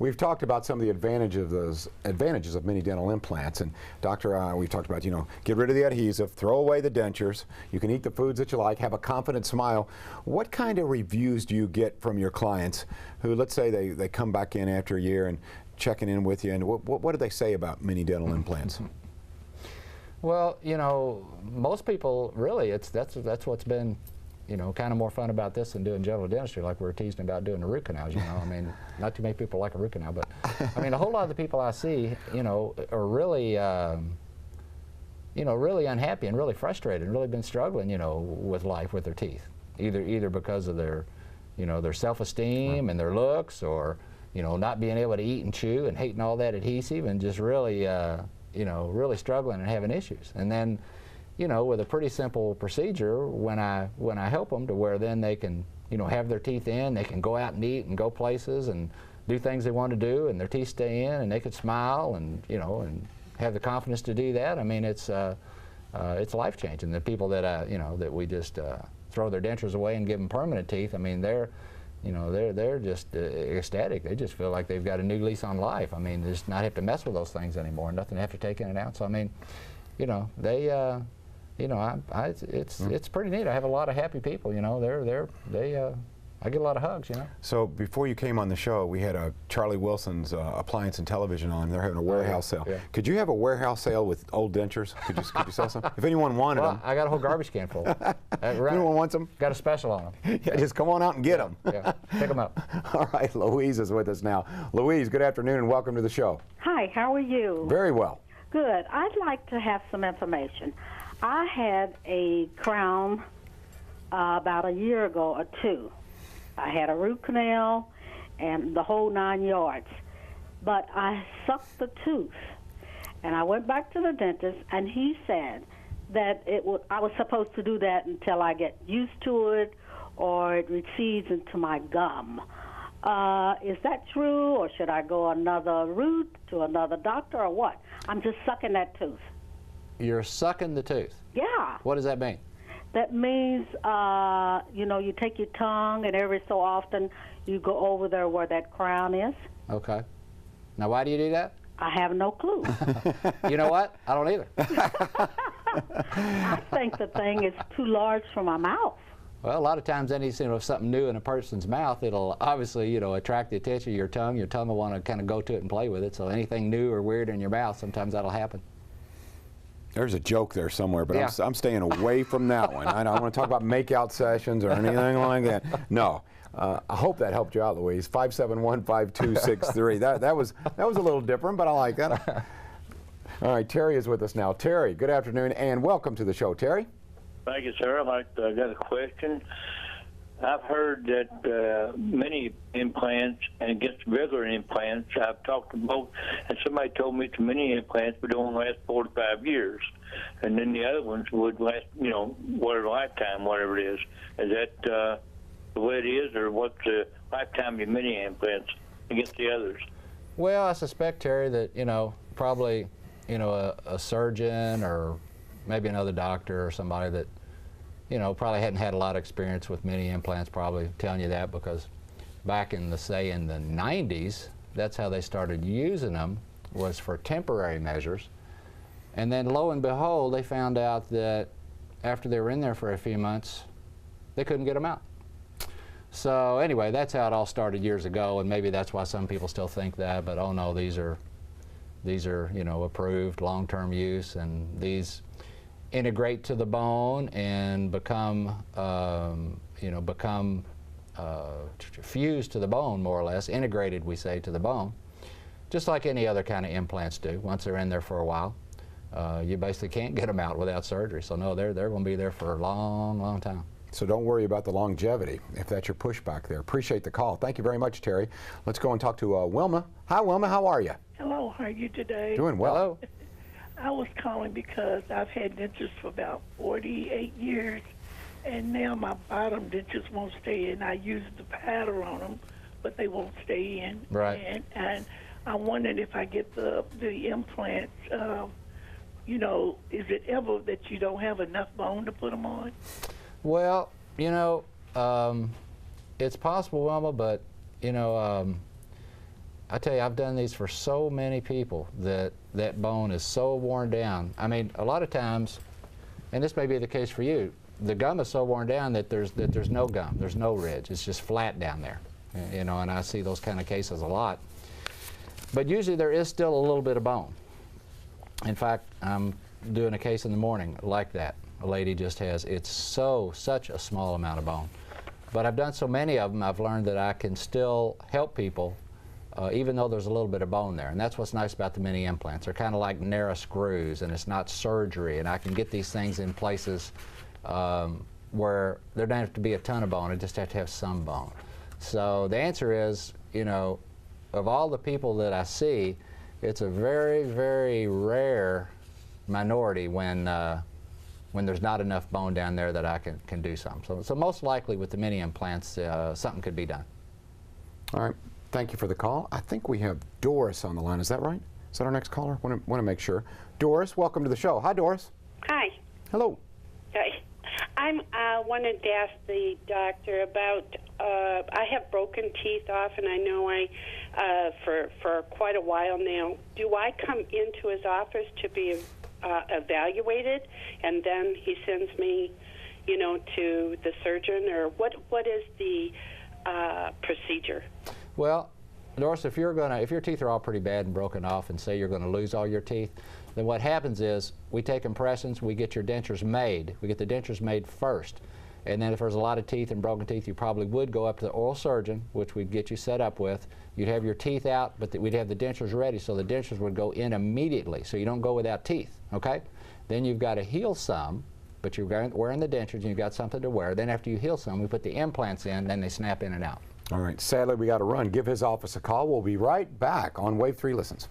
We've talked about some of the advantages of mini dental implants, and Doctor, we've talked about, get rid of the adhesive, throw away the dentures, you can eat the foods that you like, have a confident smile. What kind of reviews do you get from your clients who, let's say they come back in after a year and checking in with you, and what do they say about mini dental implants? Well, most people really, that's what's been kind of more fun about this than doing general dentistry, like we were teasing about doing the root canals, I mean, not too many people like a root canal, but I mean, a whole lot of the people I see, are really, really unhappy and really frustrated and really been struggling, with life, with their teeth, either because of their, their self-esteem and their looks, or, not being able to eat and chew and hating all that adhesive and just really, really struggling and having issues. And then, with a pretty simple procedure, when I help them to where then they can, have their teeth in, they can go out and eat and go places and do things they want to do, and their teeth stay in, and they can smile and, and have the confidence to do that. I mean, it's life-changing. The people that that we just throw their dentures away and give them permanent teeth, I mean, they're just ecstatic. They just feel like they've got a new lease on life. I mean, they just not have to mess with those things anymore, nothing to have to take in and out. So I mean, they. It's pretty neat. I have a lot of happy people. I get a lot of hugs. So before you came on the show, we had Charlie Wilson's Appliance and Television on. They're having a warehouse sale. Yeah. Could you have a warehouse sale with old dentures? Could you sell some? If anyone wanted them. I got a whole garbage can full. If anyone wants them? Got a special on them. Yeah, just come on out and get them. Yeah, pick them up. All right, Louise is with us now. Louise, good afternoon and welcome to the show. Hi, how are you? Very well. Good. I'd like to have some information. I had a crown about a year ago or two. I had a root canal and the whole 9 yards. But I sucked the tooth. And I went back to the dentist, and he said that I was supposed to do that until I get used to it or it recedes into my gum. Is that true, or should I go another route to another doctor, or what? I'm just sucking that tooth. You're sucking the tooth? Yeah. What does that mean? That means, you take your tongue and every so often you go over there where that crown is. Okay. Now, why do you do that? I have no clue. You know what? I don't either. I think the thing is too large for my mouth. Well, a lot of times, if something new in a person's mouth, it'll obviously, attract the attention of your tongue. Your tongue will want to kind of go to it and play with it. So anything new or weird in your mouth, sometimes that'll happen. There's a joke there somewhere, but yeah. I'm staying away from that one. I don't want to talk about make-out sessions or anything like that. No. I hope that helped you out, Louise. 571-5263. That was a little different, but I like that. All right, Terry is with us now. Terry, good afternoon, and welcome to the show. Terry? Thank you, sir. I got a question. I've heard that many implants and against regular implants, I've talked to both, and somebody told me the mini implants would only last 4 to 5 years, and then the other ones would last, whatever lifetime, whatever it is. Is that the way it is, or what's the lifetime of mini implants against the others? Well, I suspect, Terry, that, probably, a surgeon or maybe another doctor or somebody that, probably hadn't had a lot of experience with mini implants, probably telling you that, because back in the 90s, that's how they started using them, was for temporary measures. And then lo and behold, they found out that after they were in there for a few months, they couldn't get them out. So anyway, that's how it all started years ago, and maybe that's why some people still think that, but oh no, these are approved long-term use, and these integrate to the bone and become fused to the bone, more or less, integrated, we say, to the bone, just like any other kind of implants do. Once they're in there for a while, you basically can't get them out without surgery. So no, they're going to be there for a long, long time. So don't worry about the longevity, if that's your pushback there. Appreciate the call. Thank you very much, Terry. Let's go and talk to Wilma. Hi, Wilma. How are you? Hello. How are you today? Doing well. Hello. I was calling because I've had dentures for about 48 years, and now my bottom dentures won't stay in. I use the powder on them, but they won't stay in. Right. And I wondered if I get the implants, is it ever that you don't have enough bone to put them on? Well, it's possible, Wilma, but, I tell you, I've done these for so many people that that bone is so worn down. I mean, a lot of times, and this may be the case for you, the gum is so worn down that there's no gum, there's no ridge. It's just flat down there, you know. And I see those kind of cases a lot. But usually there is still a little bit of bone. In fact, I'm doing a case in the morning like that. A lady just has, it's such a small amount of bone. But I've done so many of them, I've learned that I can still help people even though there's a little bit of bone there. And that's what's nice about the mini implants. They're kind of like narrow screws, and it's not surgery. And I can get these things in places where there doesn't have to be a ton of bone. I just have to have some bone. So the answer is, you know, of all the people that I see, it's a very, very rare minority when there's not enough bone down there that I can do something. So most likely with the mini implants, something could be done. All right. Thank you for the call. I think we have Doris on the line. Is that right? Is that our next caller? Want to make sure. Doris, welcome to the show. Hi, Doris. Hi. Hello. I wanted to ask the doctor about, I have broken teeth off, and I know for quite a while now. Do I come into his office to be evaluated, and then he sends me, you know, to the surgeon, or what is the procedure? Well, Doris, if your teeth are all pretty bad and broken off, and say you're going to lose all your teeth, then what happens is we take impressions, we get your dentures made. We get the dentures made first. And then if there's a lot of teeth and broken teeth, you probably would go up to the oral surgeon, which we'd get you set up with. You'd have your teeth out, but we'd have the dentures ready, so the dentures would go in immediately, so you don't go without teeth, okay? Then you've got to heal some, but you're wearing the dentures and you've got something to wear. Then after you heal some, we put the implants in, then they snap in and out. All right. Sadly, we got to run. Give his office a call. We'll be right back on Wave 3 Listens.